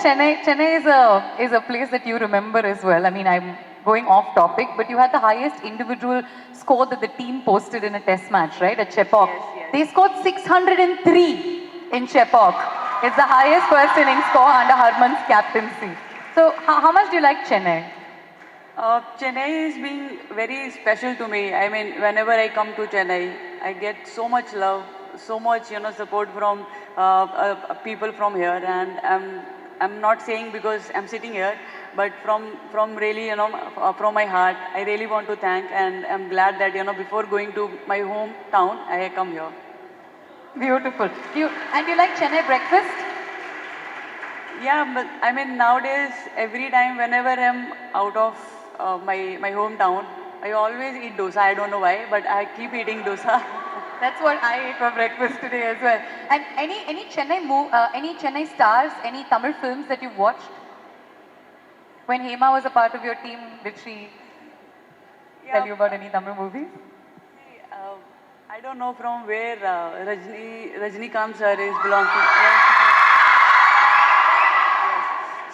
Chennai is a place that you remember as well. I mean, I'm going off topic, but you had the highest individual score that the team posted in a test match, right? At Chepauk. Yes, yes. They scored 603 in Chepauk. It's the highest first inning score under Harman's captaincy. So, how much do you like Chennai? Chennai is being very special to me. I mean, whenever I come to Chennai, I get so much love, so much support from people from here, and I'm not saying because I'm sitting here, but from really from my heart, I really want to thank, and I'm glad that before going to my hometown, I come here. Beautiful. Do you like Chennai breakfast? Yeah, but I mean nowadays every time whenever I'm out of my hometown, I always eat dosa. I don't know why, but I keep eating dosa. That's what I ate for breakfast today as well. And any Chennai stars, any Tamil films that you've watched? When Hema was a part of your team, did she tell you about any Tamil movies? Uh, I don't know from where Rajnikant sir is belong to. Yes.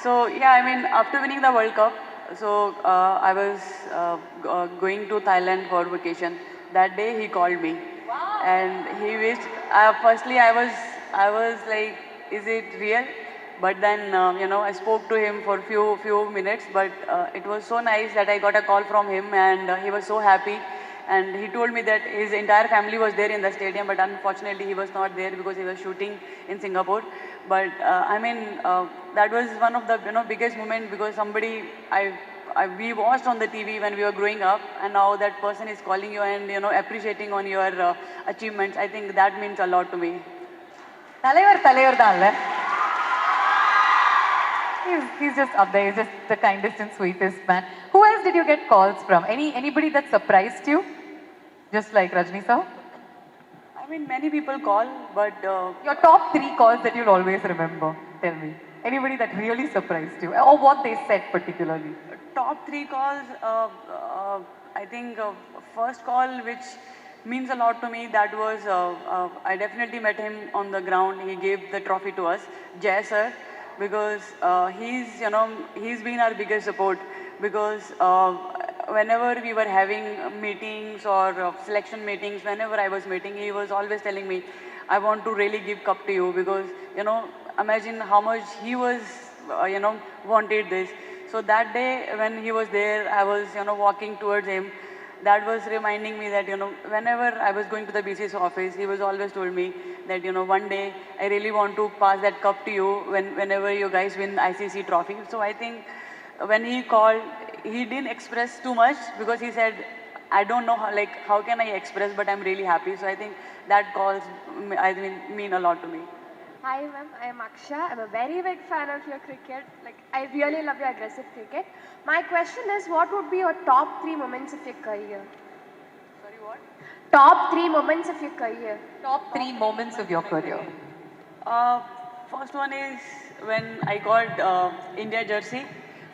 So yeah, I mean after winning the World Cup, so I was going to Thailand for vacation. That day he called me, and he wished. Firstly, I was like, is it real? But then I spoke to him for few minutes. But it was so nice that I got a call from him, and he was so happy. And he told me that his entire family was there in the stadium, but unfortunately he was not there because he was shooting in Singapore. But I mean, that was one of the biggest moment because somebody we watched on the TV when we were growing up, and now that person is calling you and appreciating on your achievements. I think that means a lot to me. தலைவர் தான்ல. He's just up there. He's just the kindest and sweetest man. Who else did you get calls from? Anybody that surprised you? Just like Rajni sir? I mean, many people call, but Your top 3 calls that you'll always remember. Tell me. Anybody that really surprised you, or what they said particularly. top 3 calls, I think first call which means a lot to me, that was, I definitely met him on the ground. He gave the trophy to us, Jay sir, because he's been our biggest support because whenever we were having meetings or selection meetings, whenever I was meeting, he was always telling me, I want to really give cup to you because, imagine how much he was, wanted this. So that day when he was there, I was, walking towards him. That was reminding me that, whenever I was going to the BCS office, he was always told me that, one day I really want to pass that cup to you whenever you guys win ICC trophy. So I think when he called, he didn't express too much because he said, I don't know how can I express, but I'm really happy. So I think that calls, mean a lot to me. Hi ma'am, I am Aksha. I'm a very big fan of your cricket. I really love your aggressive cricket. My question is, what would be your top 3 moments of your career? Sorry, what? Top 3 moments of your career. Top 3 moments of your career. Uh, First one is when I got India jersey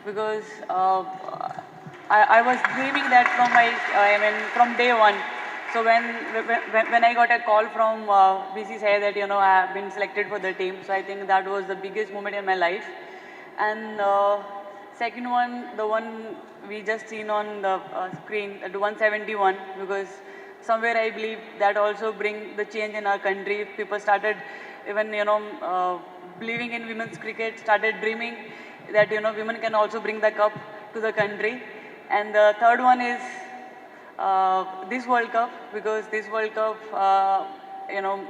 because I was dreaming that from day one. So when I got a call from BCCI that I have been selected for the team, so I think that was the biggest moment in my life. And second one, the one we just seen on the screen, the 171, because somewhere I believe that also bring the change in our country. People started even believing in women's cricket, started dreaming that women can also bring the cup to the country. And the third one is this World Cup, because this World Cup,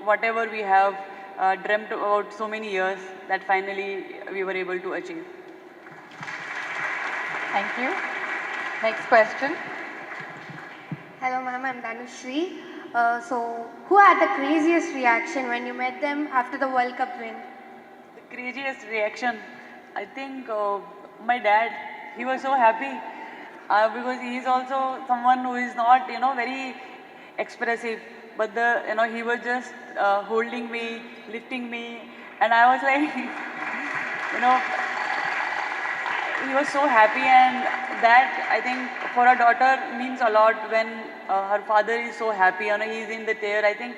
whatever we have dreamt about so many years, that finally we were able to achieve. Thank you. Next question. Hello ma'am, I'm Dhanushri. So, who had the craziest reaction when you met them after the World Cup win? The craziest reaction, I think my dad, he was so happy because he is also someone who is not, very expressive. But he was just holding me, lifting me, and I was like, you know, he was so happy, and that I think for a daughter means a lot when her father is so happy. He's in the tear. I think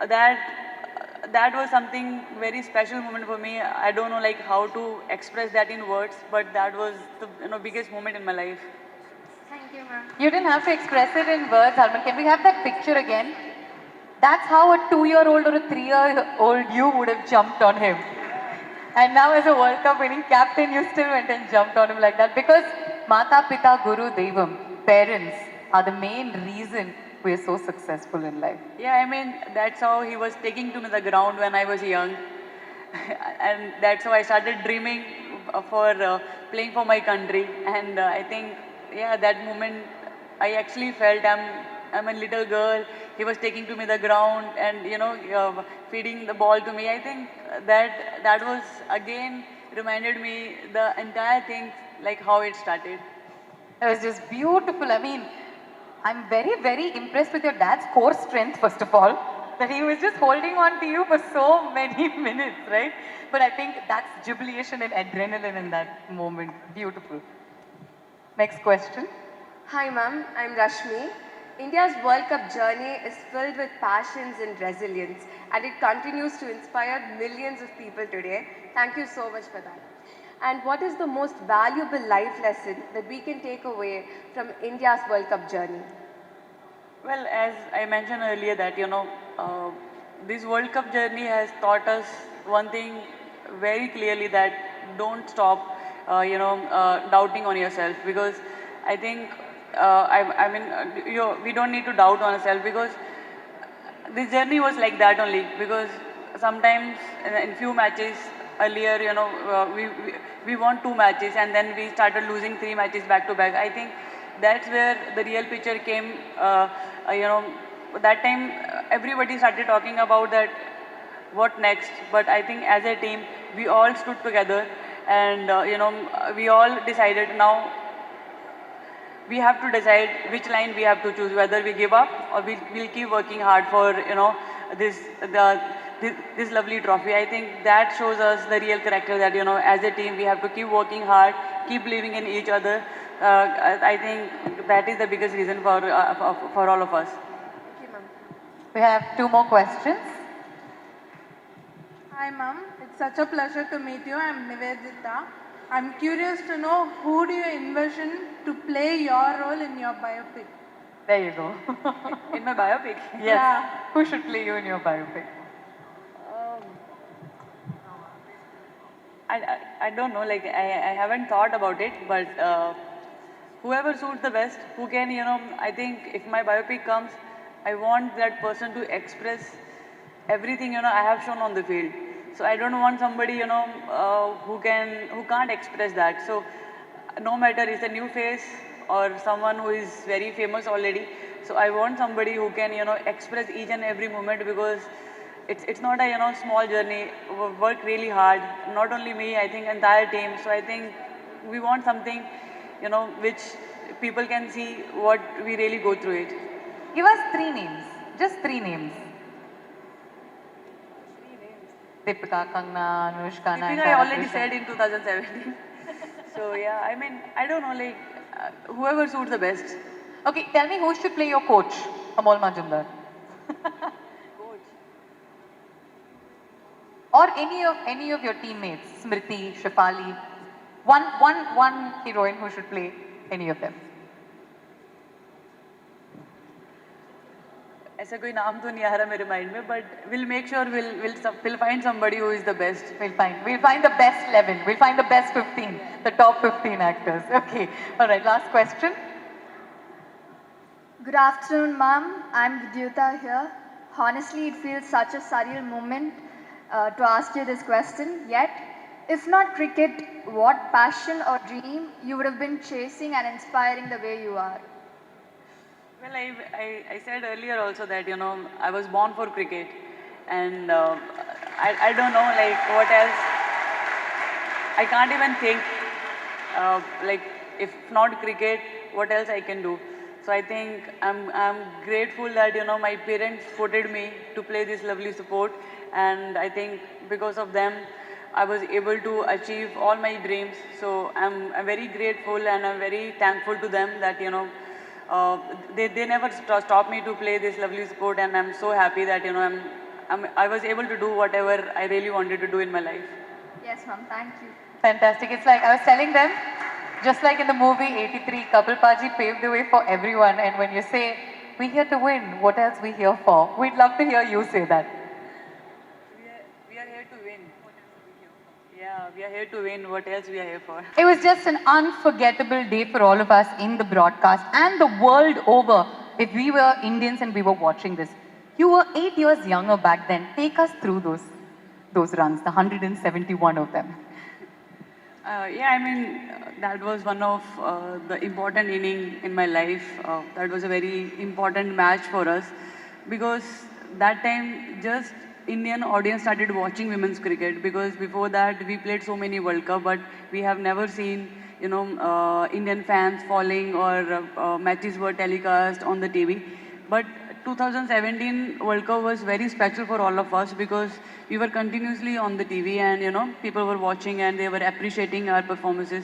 that that was something very special moment for me. I don't know like how to express that in words, but that was the biggest moment in my life. Thank you, ma'am. You didn't have to express it in words, Harman. Can we have that picture again? That's how a 2-year-old or a 3-year-old you would have jumped on him. And now as a World Cup winning captain, you still went and jumped on him like that. Because Mata, Pita, Guru, Devam, parents are the main reason we are so successful in life. Yeah, I mean, that's how he was taking to me the ground when I was young. And that's how I started dreaming for playing for my country. And I think, yeah, that moment I actually felt I'm a little girl. He was taking to me the ground and, feeding the ball to me. I think that was again reminded me the entire thing, like how it started. It was just beautiful. I mean, I'm very, very impressed with your dad's core strength, first of all, that he was just holding on to you for so many minutes, right? But I think that's jubilation and adrenaline in that moment. Beautiful. Next question. Hi, ma'am. I'm Rashmi. India's World Cup journey is filled with passions and resilience, and it continues to inspire millions of people today. Thank you so much for that. And what is the most valuable life lesson that we can take away from India's World Cup journey? Well, as I mentioned earlier that, this World Cup journey has taught us one thing very clearly, that don't stop, doubting on yourself, because I think, we don't need to doubt on ourselves, because this journey was like that only, because sometimes in few matches earlier, we won 2 matches and then we started losing 3 matches back to back. I think that's where the real picture came. That time everybody started talking about that what next, but I think as a team we all stood together and we all decided now we have to decide which line we have to choose, whether we give up or we'll keep working hard for this this lovely trophy. I think that shows us the real character, that as a team we have to keep working hard, keep believing in each other. I think that is the biggest reason for all of us. Thank you, ma'am. We have 2 more questions. Hi, ma'am. It's such a pleasure to meet you. I'm Nivedita. I'm curious to know, who do you envision to play your role in your biopic? There you go. In my biopic. Yes. Yeah. Who should play you in your biopic? I don't know, like I haven't thought about it, but whoever suits the best, who can, I think if my biopic comes, I want that person to express everything, I have shown on the field. So I don't want somebody, who can't express that. So no matter it's a new face or someone who is very famous already. So I want somebody who can, express each and every moment, because it's not a small journey. We work really hard. Not only me, I think entire team. So I think we want something, which people can see what we really go through it. Give us 3 names. Just 3 names. Deepika, Kangna, Anushka, I think Nayanthara, I already Trisha. said in 2017. So yeah, I mean, I don't know, like whoever suits the best. Okay, tell me who should play your coach, Amol Majumdar. Coach. Or any of your teammates, Smriti, Shefali. One heroine who should play any of them. ऐसा कोई नाम तो नहीं आ रहा मेरे mind में, but we'll make sure we'll find somebody who is the best. We'll find the best 11. We'll find the best 15, the top 15 actors. Okay. All right. Last question. Good afternoon, ma'am. I'm Vidyuta here. Honestly, it feels such a surreal moment to ask you this question. Yet, if not cricket, what passion or dream you would have been chasing and inspiring the way you are? Well, I said earlier also that, I was born for cricket, and I don't know, like, what else. I can't even think, like, if not cricket, what else I can do. So I think I'm grateful that, my parents supported me to play this lovely sport, and I think because of them, I was able to achieve all my dreams. So I'm very grateful and I'm very thankful to them that, they never stopped me to play this lovely sport, and I'm so happy that, I was able to do whatever I really wanted to do in my life. Yes, ma'am. Thank you. Fantastic. It's like I was telling them, just like in the movie 83, Kapil Paji paved the way for everyone. And when you say, we're here to win, what else we here for? We'd love to hear you say that. We are here to win. Yeah, we are here to win. What else we are here for? It was just an unforgettable day for all of us in the broadcast and the world over. If we were Indians and we were watching this, you were 8 years younger back then. Take us through those runs, the 171 of them. Yeah, I mean, that was one of the important inning in my life. That was a very important match for us because that time just Indian audience started watching women's cricket because before that we played so many World Cup, but we have never seen, Indian fans falling or matches were telecast on the TV. But 2017 World Cup was very special for all of us because we were continuously on the TV and people were watching and they were appreciating our performances.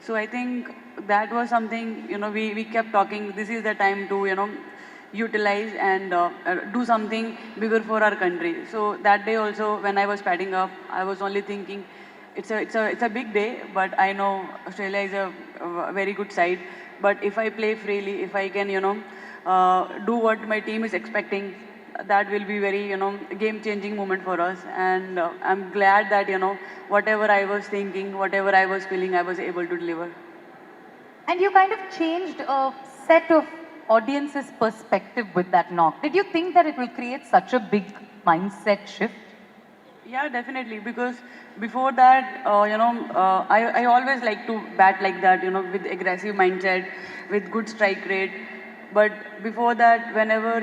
So I think that was something we kept talking. This is the time to utilize and do something bigger for our country. So that day also when I was padding up, I was only thinking it's a big day, but I know Australia is a very good side. But if I play freely, if I can do what my team is expecting, that will be very game-changing moment for us. And I'm glad that whatever I was thinking, whatever I was feeling, I was able to deliver. And you kind of changed a set of audience's perspective with that knock. Did you think that it will create such a big mindset shift? Yeah, definitely. Because before that, I always like to bat like that, with aggressive mindset, with good strike rate. But before that, whenever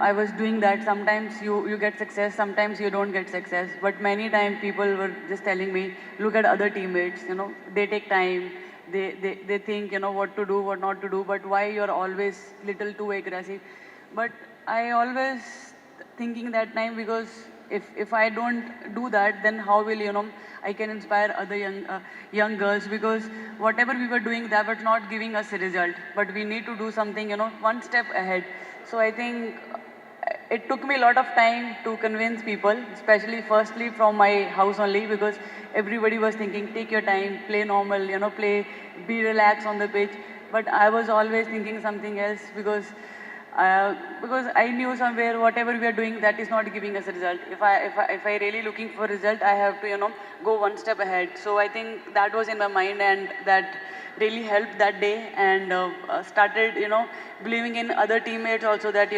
I was doing that, sometimes you get success, sometimes you don't get success. But many times people were just telling me, look at other teammates. They take time. They think what to do, what not to do. But why you're always little too aggressive? But I always thinking that time because if I don't do that, then how will I can inspire other young girls because whatever we were doing that was not giving us a result, but we need to do something one step ahead. So I think it took me a lot of time to convince people, especially firstly from my house only because everybody was thinking take your time, play normal, be relaxed on the pitch, but I was always thinking something else because I knew somewhere whatever we are doing that is not giving us a result. If I really looking for result, I have to go one step ahead. So I think that was in my mind and that really helped that day and started believing in other teammates also that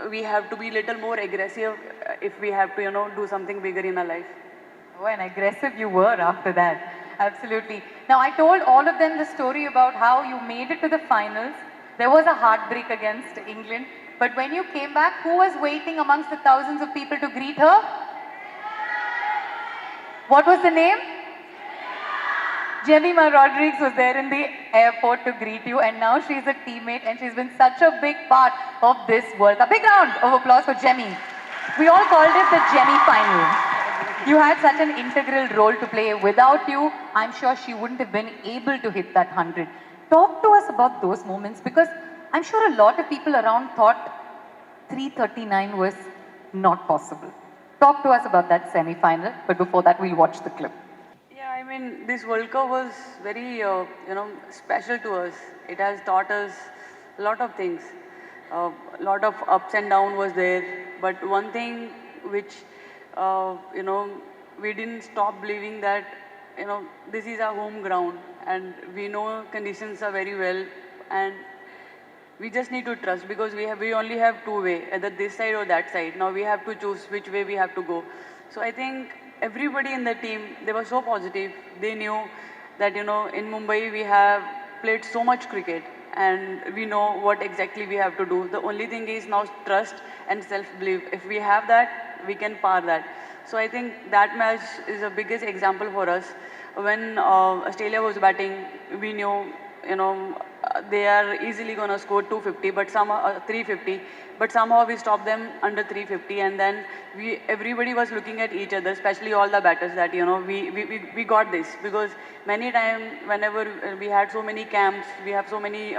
we have to be little more aggressive if we have to do something bigger in our life. Oh, and aggressive you were after that. Absolutely. Now, I told all of them the story about how you made it to the finals. There was a heartbreak against England. But when you came back, who was waiting amongst the thousands of people to greet her? What was the name? Jemima Rodriguez was there in the airport to greet you, and now she's a teammate and she's been such a big part of this World Cup. Big round of applause for Jemmy. We all called it the Jemmy final. You had such an integral role to play. Without you, I'm sure she wouldn't have been able to hit that 100. Talk to us about those moments because I'm sure a lot of people around thought 339 was not possible. Talk to us about that semi-final, but before that, we'll watch the clip. Yeah, I mean, this World Cup was very, special to us. It has taught us a lot of things. A lot of ups and downs was there. But one thing which, we didn't stop believing that, this is our home ground and we know conditions are very well and we just need to trust because we only have two way, either this side or that side. Now we have to choose which way we have to go. So I think everybody in the team, they were so positive. They knew that, in Mumbai we have played so much cricket and we know what exactly we have to do. The only thing is now trust and self-belief. If we have that, we can par that. So I think that match is the biggest example for us. When Australia was batting, we knew, they are easily going to score 250, but somehow 350. But somehow we stopped them under 350, and then everybody was looking at each other, especially all the batters, that we got this because many times whenever we had so many camps, we have so many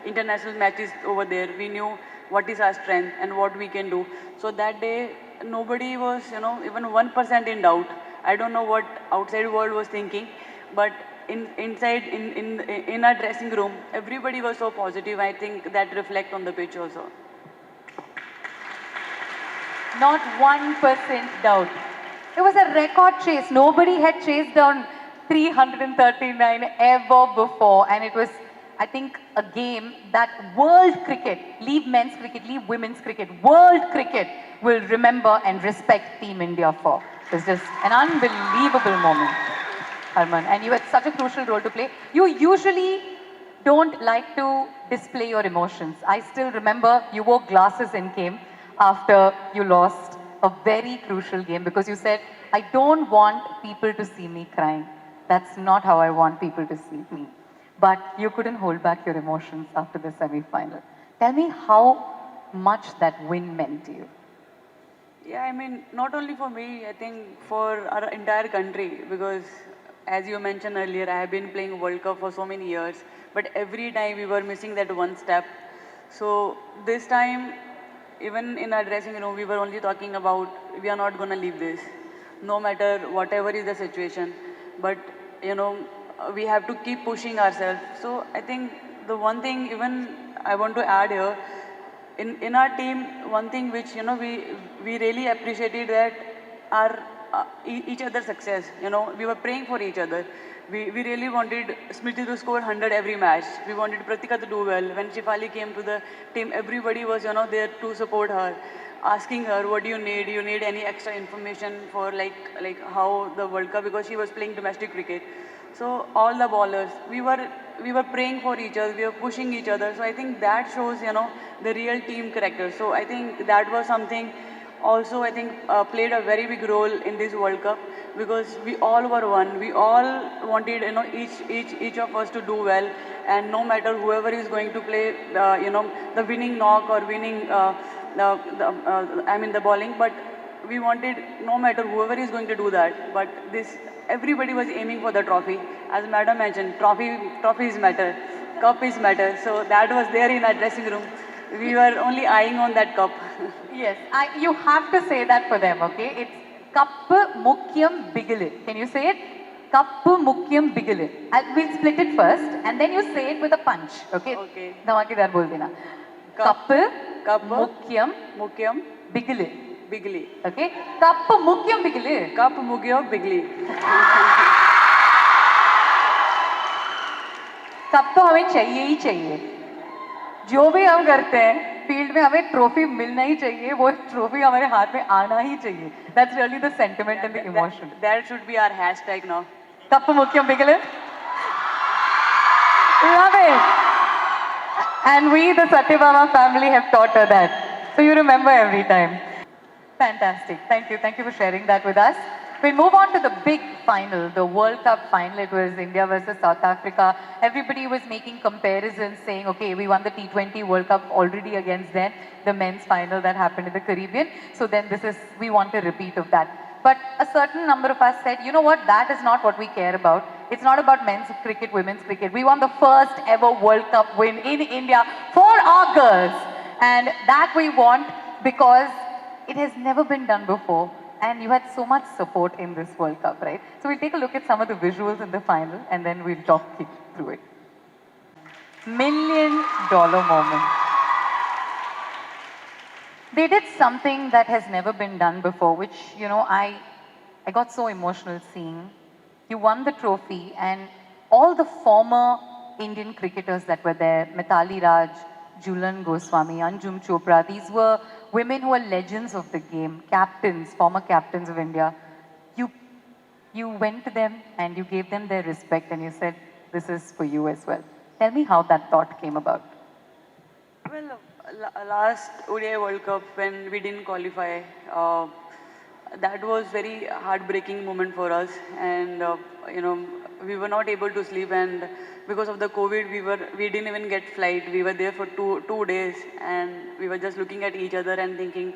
international matches over there. We knew what is our strength and what we can do. So that day nobody was, even 1% in doubt. I don't know what outside world was thinking, but in our dressing room, everybody was so positive. I think that reflect on the pitch also. Not 1% doubt. It was a record chase. Nobody had chased down 339 ever before. And it was, I think, a game that world cricket, leave men's cricket, leave women's cricket, world cricket will remember and respect Team India for. It was just an unbelievable moment, Harman. And you had such a crucial role to play. You usually don't like to display your emotions. I still remember you wore glasses and came after you lost a very crucial game because you said, I don't want people to see me crying. That's not how I want people to see me. But you couldn't hold back your emotions after the semi-final. Tell me how much that win meant to you. Yeah, I mean, not only for me, I think for our entire country, because as you mentioned earlier, I have been playing World Cup for so many years, but every time we were missing that one step. So this time, even in our dressing room, we were only talking about we are not going to leave this, no matter whatever is the situation. But, we have to keep pushing ourselves. So I think the one thing even I want to add here, in our team, one thing which we really appreciated that our each other's success. We were praying for each other. We really wanted Smriti to score 100 every match. We wanted Pratika to do well. When Shifali came to the team, everybody was there to support her, asking her, what do you need? Do you need any extra information for like how the World Cup, because she was playing domestic cricket. So all the ballers, we were praying for each other, we were pushing each other. So I think that shows, the real team character. So I think that was something also I think played a very big role in this World Cup because we all were one. We all wanted, each of us to do well, and no matter whoever is going to play, the winning knock or winning, the bowling, but we wanted no matter whoever is going to do that. But this everybody was aiming for the trophy. As Madam mentioned, trophies matter, cup is matter. So that was there in our dressing room. We were only eyeing on that cup. Yes, you have to say that for them, okay? It's Kappu Mukyam Bigile. Can you say it? Kappu Mukyam Bigile. We'll split it first and then you say it with a punch, okay? Okay. Dhamakedar bol dena. Cup- Kappu Cup Mukyam Mukyam Bigile. Bigli. Okay? Kappu Mukyam Bigile. Cup Mugyo Bigli. Cup तो हमें चाहिए ही चाहिए जो भी हम करते हैं field में हमें ट्रॉफी मिलना ही चाहिए वो ट्रॉफी हमारे हाथ में आना ही चाहिए that's really the sentiment and the emotion That should be our hashtag now. कप मुख्यम बिगले love it and we the Satyabama family have taught her that so you remember every time fantastic thank you for sharing that with us. We'll move on to the big final, the World Cup final. It was India versus South Africa. Everybody was making comparisons saying, okay, we won the T20 World Cup already against them, the men's final that happened in the Caribbean. So then we want a repeat of that. But a certain number of us said, you know what, that is not what we care about. It's not about men's cricket, women's cricket. We won the first ever World Cup win in India for our girls. And that we want because it has never been done before. And you had so much support in this World Cup, right? So we'll take a look at some of the visuals in the final and then we'll talk you through it. $1 million moment. They did something that has never been done before, which, I got so emotional seeing. You won the trophy and all the former Indian cricketers that were there, Mithali Raj, Jhulan Goswami, Anjum Chopra, these were women who are legends of the game, captains, former captains of India. You went to them and you gave them their respect and you said, this is for you as well. Tell me how that thought came about. Well, last ODI World Cup when we didn't qualify, that was very heartbreaking moment for us, and we were not able to sleep, and because of the COVID, we didn't even get flight. We were there for two days, and we were just looking at each other and thinking,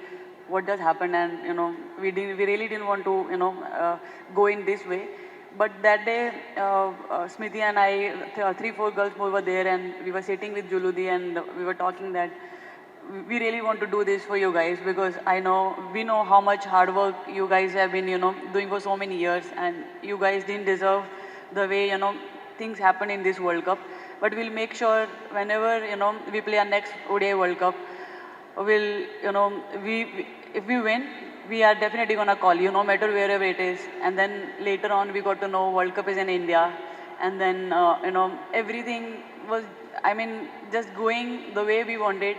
what does happen? And we really didn't want to go in this way. But that day, Smriti and I, 3-4 girls more were there, and we were sitting with Juludi, and we were talking that we really want to do this for you guys because we know how much hard work you guys have been, doing for so many years, and you guys didn't deserve the way, things happen in this World Cup. But we'll make sure whenever, we play our next ODI World Cup, we'll, if we win, we are definitely going to call you, no matter wherever it is. And then later on, we got to know World Cup is in India. And then, everything was, just going the way we wanted.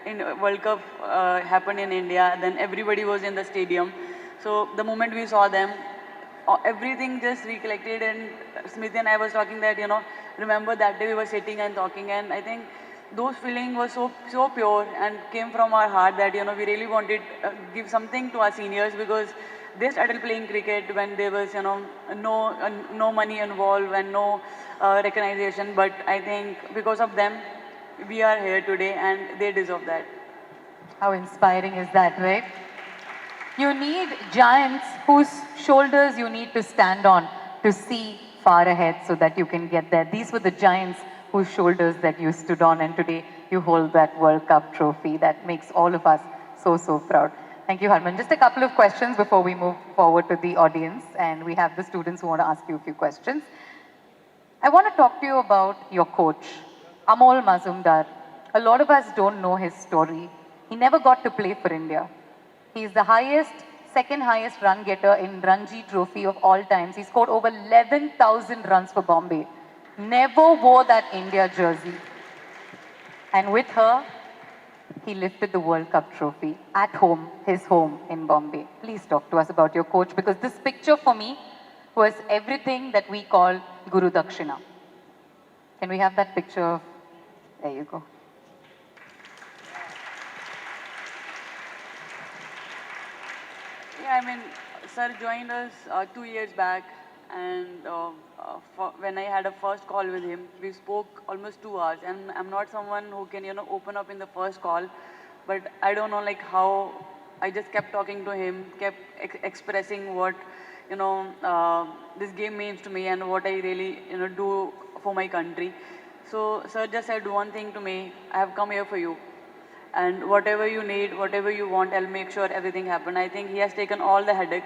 In World Cup happened in India, then everybody was in the stadium. So the moment we saw them, everything just recollected, and Smriti and I was talking that, remember that day we were sitting and talking, and I think those feelings were so pure and came from our heart that, we really wanted give something to our seniors because they started playing cricket when there was, no money involved and no recognition. But I think because of them, we are here today and they deserve that. How inspiring is that, right? You need giants whose shoulders you need to stand on to see far ahead so that you can get there. These were the giants whose shoulders that you stood on, and today you hold that World Cup trophy. That makes all of us so proud. Thank you, Harman. Just a couple of questions before we move forward to the audience, and we have the students who want to ask you a few questions. I want to talk to you about your coach, Amol Mazumdar. A lot of us don't know his story. He never got to play for India. He is the second highest run getter in Ranji Trophy of all times. He scored over 11,000 runs for Bombay. Never wore that India jersey. And with her, he lifted the World Cup trophy at home, his home in Bombay. Please talk to us about your coach, because this picture for me was everything that we call Guru Dakshina. Can we have that picture of, there you go. Yeah, sir joined us 2 years back, and when I had a first call with him, we spoke almost 2 hours. And I'm not someone who can, open up in the first call, but I don't know how. I just kept talking to him, kept expressing what, this game means to me and what I really, do for my country. So sir just said one thing to me: I have come here for you. And whatever you need, whatever you want, I'll make sure everything happens. I think he has taken all the headache.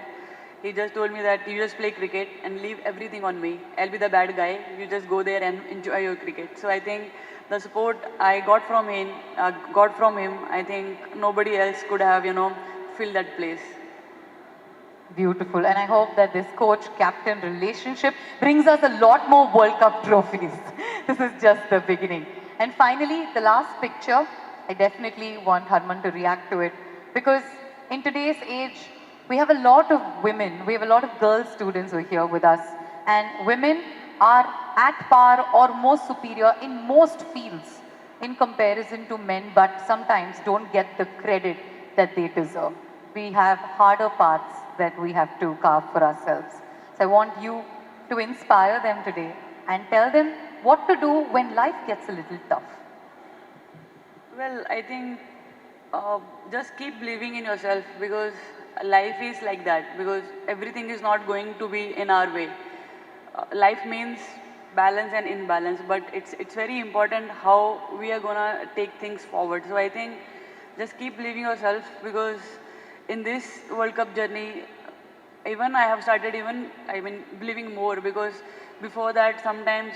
He just told me that you just play cricket and leave everything on me. I'll be the bad guy. You just go there and enjoy your cricket. So I think the support I got from him, I think nobody else could have, filled that place. Beautiful. And I hope that this coach-captain relationship brings us a lot more World Cup trophies. This is just the beginning. And finally, the last picture, I definitely want Harman to react to it, because in today's age, we have a lot of women, we have a lot of girl students who are here with us, and women are at par or more superior in most fields in comparison to men, but sometimes don't get the credit that they deserve. We have harder paths that we have to carve for ourselves. So I want you to inspire them today and tell them what to do when life gets a little tough. Well, I think just keep believing in yourself, because life is like that, because everything is not going to be in our way. Life means balance and imbalance, but it's very important how we are gonna take things forward. So I think just keep believing yourself, because in this World Cup journey, even I have started believing more, because before that sometimes,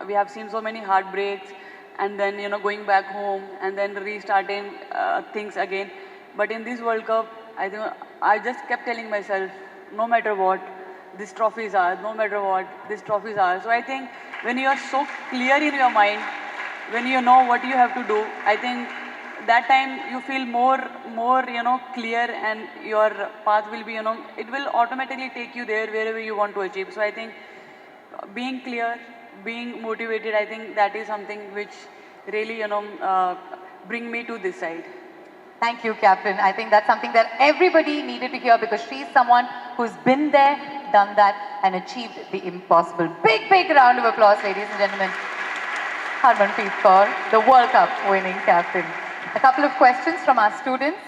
we have seen so many heartbreaks, and then, going back home and then restarting things again. But in this World Cup, I think I just kept telling myself, no matter what, these trophies are, no matter what, these trophies are. So I think when you are so clear in your mind, when you know what you have to do, I think that time you feel more, clear, and your path will be, it will automatically take you there wherever you want to achieve. So I think being clear, being motivated, I think that is something which really, bring me to this side. Thank you, Captain. I think that's something that everybody needed to hear, because she's someone who's been there, done that, and achieved the impossible. Big round of applause, ladies and gentlemen. Harmanpreet Kaur, the World Cup winning captain. A couple of questions from our students.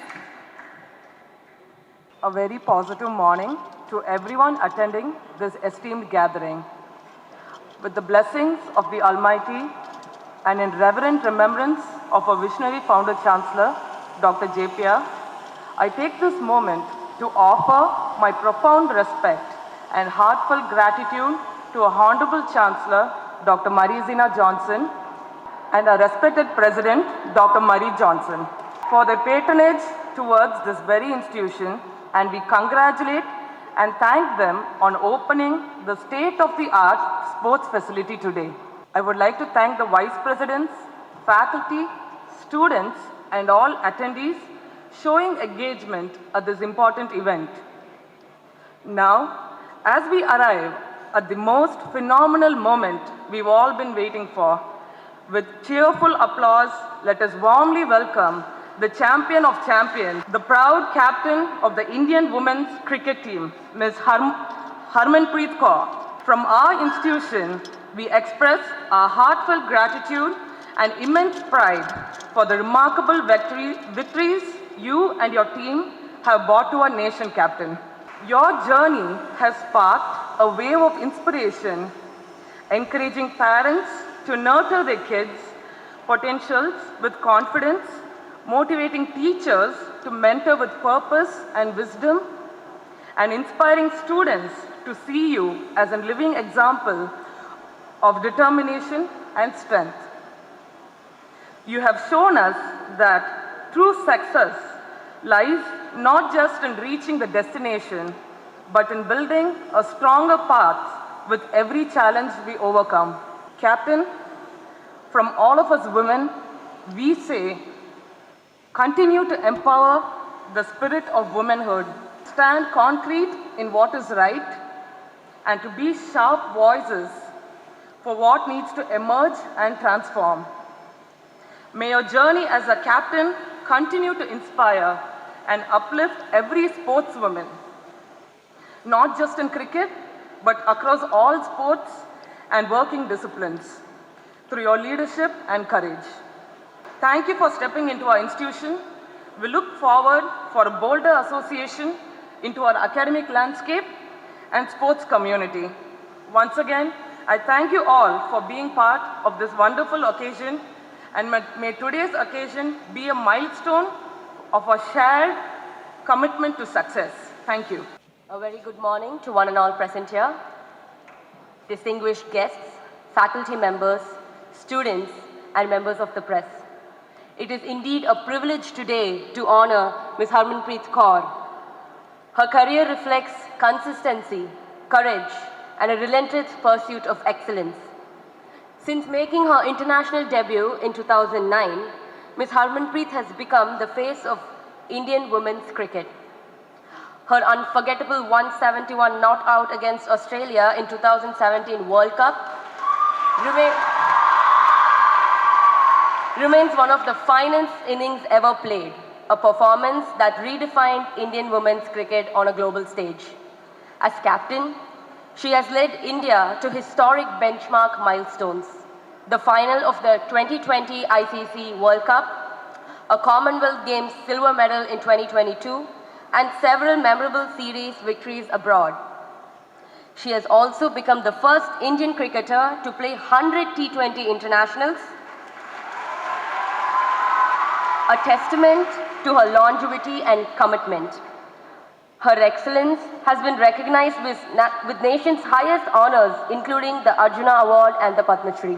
A very positive morning to everyone attending this esteemed gathering. With the blessings of the Almighty and in reverent remembrance of our visionary founder chancellor, Dr. JPR, I take this moment to offer my profound respect and heartfelt gratitude to our Honorable Chancellor, Dr. Marizina Johnson, and our respected President, Dr. Murray Johnson, for their patronage towards this very institution, and we congratulate and thank them on opening the state-of-the-art sports facility today. I would like to thank the Vice Presidents, faculty, students, and all attendees showing engagement at this important event. Now, as we arrive at the most phenomenal moment we've all been waiting for, with cheerful applause, let us warmly welcome the champion of champions, the proud captain of the Indian women's cricket team, Ms. Harmanpreet Kaur. From our institution, we express our heartfelt gratitude and immense pride for the remarkable victories you and your team have brought to our nation, Captain. Your journey has sparked a wave of inspiration, encouraging parents to nurture their kids' potentials with confidence, motivating teachers to mentor with purpose and wisdom, and inspiring students to see you as a living example of determination and strength. You have shown us that true success lies not just in reaching the destination, but in building a stronger path with every challenge we overcome. Captain, from all of us women, we say, continue to empower the spirit of womanhood, stand concrete in what is right, and to be sharp voices for what needs to emerge and transform. May your journey as a captain continue to inspire and uplift every sportswoman, not just in cricket, but across all sports and working disciplines, through your leadership and courage. Thank you for stepping into our institution. We look forward for a bolder association into our academic landscape and sports community. Once again, I thank you all for being part of this wonderful occasion, and may today's occasion be a milestone of our shared commitment to success. Thank you. A very good morning to one and all present here, distinguished guests, faculty members, students, and members of the press. It is indeed a privilege today to honor Ms. Harmanpreet Kaur. Her career reflects consistency, courage, and a relentless pursuit of excellence. Since making her international debut in 2009, Ms. Harmanpreet has become the face of Indian women's cricket. Her unforgettable 171 not out against Australia in 2017 World Cup remains one of the finest innings ever played, a performance that redefined Indian women's cricket on a global stage. As captain, she has led India to historic benchmark milestones: the final of the 2020 ICC World Cup, a Commonwealth Games silver medal in 2022, and several memorable series victories abroad. She has also become the first Indian cricketer to play 100 T20 internationals, a testament to her longevity and commitment. Her excellence has been recognized with nation's highest honors, including the Arjuna Award and the Padma Shri.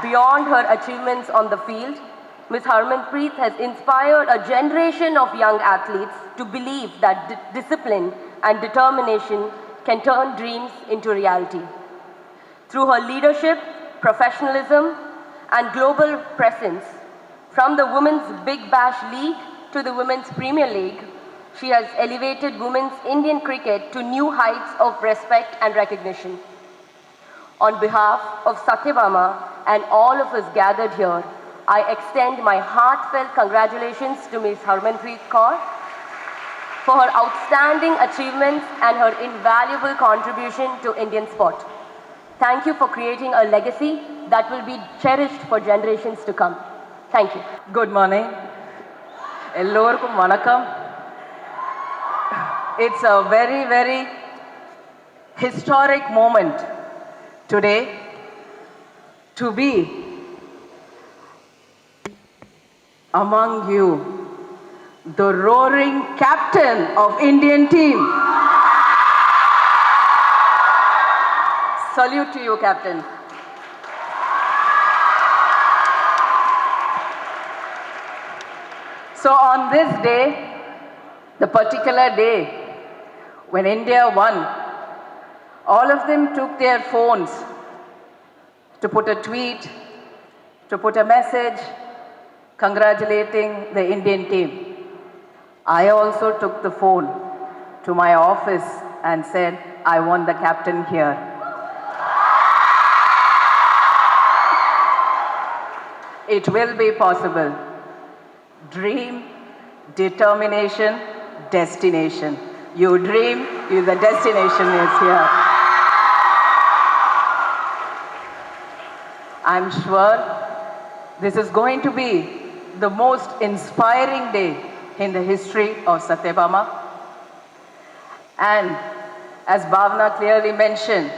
Beyond her achievements on the field, Ms. Harmanpreet has inspired a generation of young athletes to believe that discipline and determination can turn dreams into reality. Through her leadership, professionalism, and global presence, from the Women's Big Bash League to the Women's Premier League, she has elevated women's Indian cricket to new heights of respect and recognition. On behalf of Satyabama and all of us gathered here, I extend my heartfelt congratulations to Ms. Harmanpreet Kaur for her outstanding achievements and her invaluable contribution to Indian sport. Thank you for creating a legacy that will be cherished for generations to come. Thank you. Good morning. Ellorkum vanakkam. It's a very, very historic moment today to be among you, the roaring captain of Indian team. Salute to you, Captain. So on this day, the particular day when India won, all of them took their phones to put a tweet, to put a message congratulating the Indian team. I also took the phone to my office and said, I want the captain here. It will be possible. Dream, determination, destination. You dream, the destination is here. I'm sure this is going to be the most inspiring day in the history of Satyabama. And as Bhavna clearly mentioned,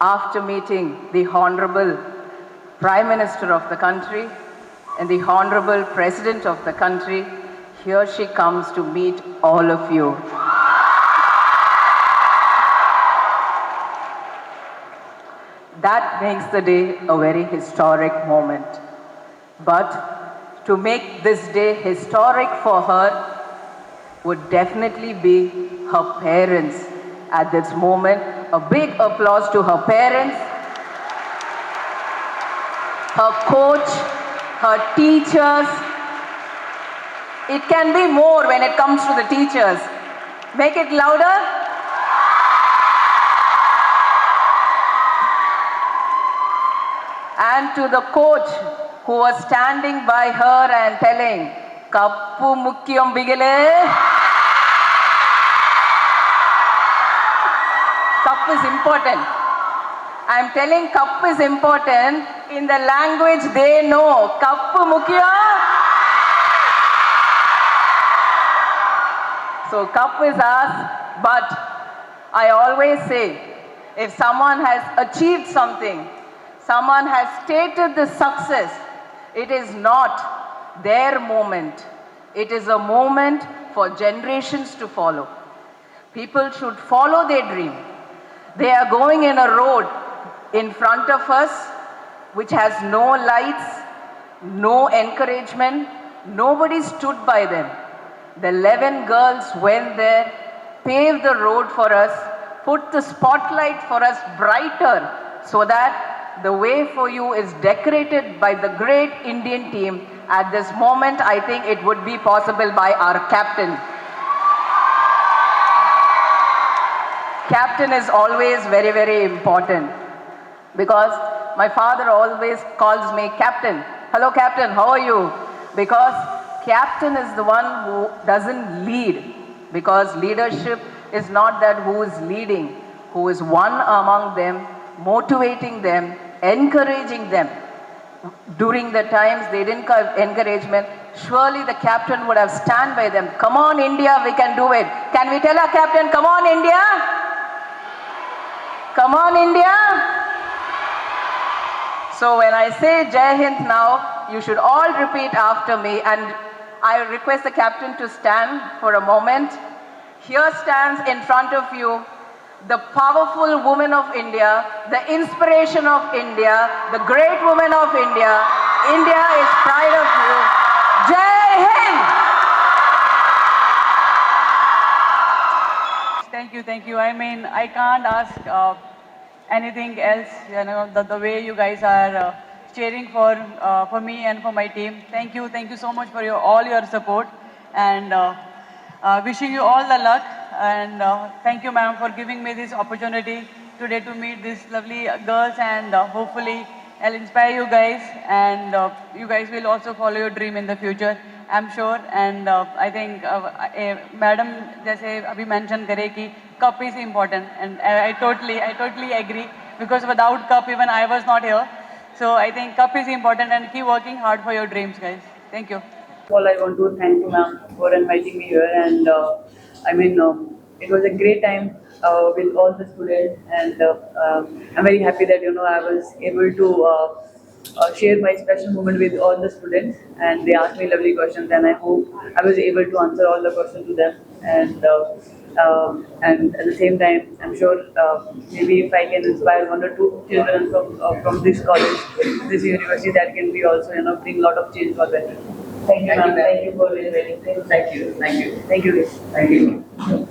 after meeting the Honorable Prime Minister of the country and the Honorable President of the country, here she comes to meet all of you. That makes the day a very historic moment. But to make this day historic for her would definitely be her parents at this moment. A big applause to her parents, her coach, her teachers. It can be more when it comes to the teachers. Make it louder. And to the coach who was standing by her and telling, Kappu Mukkiyam Bigale. Cup is important. I'm telling cup is important in the language they know. Kappu Mukkiyam. So cup is ours, but I always say, if someone has achieved something, someone has stated the success, it is not their moment. It is a moment for generations to follow. People should follow their dream. They are going in a road in front of us which has no lights, no encouragement. Nobody stood by them. The 11 girls went there, paved the road for us, put the spotlight for us brighter so that the way for you is decorated by the great Indian team. At this moment, I think it would be possible by our captain. Captain is always very, very important because my father always calls me captain. Hello, captain, how are you? Because captain is the one who doesn't lead, because leadership is not that who is leading, who is one among them, motivating them, encouraging them. During the times they didn't have encouragement, surely the captain would have stand by them. Come on India, we can do it. Can we tell our captain, come on India? Come on India? So when I say Jai Hind now, you should all repeat after me, and I request the captain to stand for a moment. Here stands in front of you the powerful woman of India, the inspiration of India, the great woman of India. India is proud of you. Jai Hind! Thank you. I mean, I can't ask anything else, you know, the way you guys are cheering for me and for my team. Thank you so much for all your support, and wishing you all the luck. And thank you, ma'am, for giving me this opportunity today to meet these lovely girls, and hopefully I'll inspire you guys, and you guys will also follow your dream in the future, I'm sure. And I think madam jaise abhi mention kare ki cup is important, and I totally agree, because without cup even I was not here. So I think cup is important, and keep working hard for your dreams, guys. Thank you. All I want to thank you, ma'am, for inviting me here, and I mean, it was a great time with all the students, and I'm very happy that I was able to share my special moment with all the students, and they asked me lovely questions, and I hope I was able to answer all the questions to them. And at the same time, I'm sure maybe if I can inspire one or two children from this college, this university, that can be also bring a lot of change for them. Thank you, ma'am. Thank you for inviting. Thank you. Thank you. Thank you. Thank you.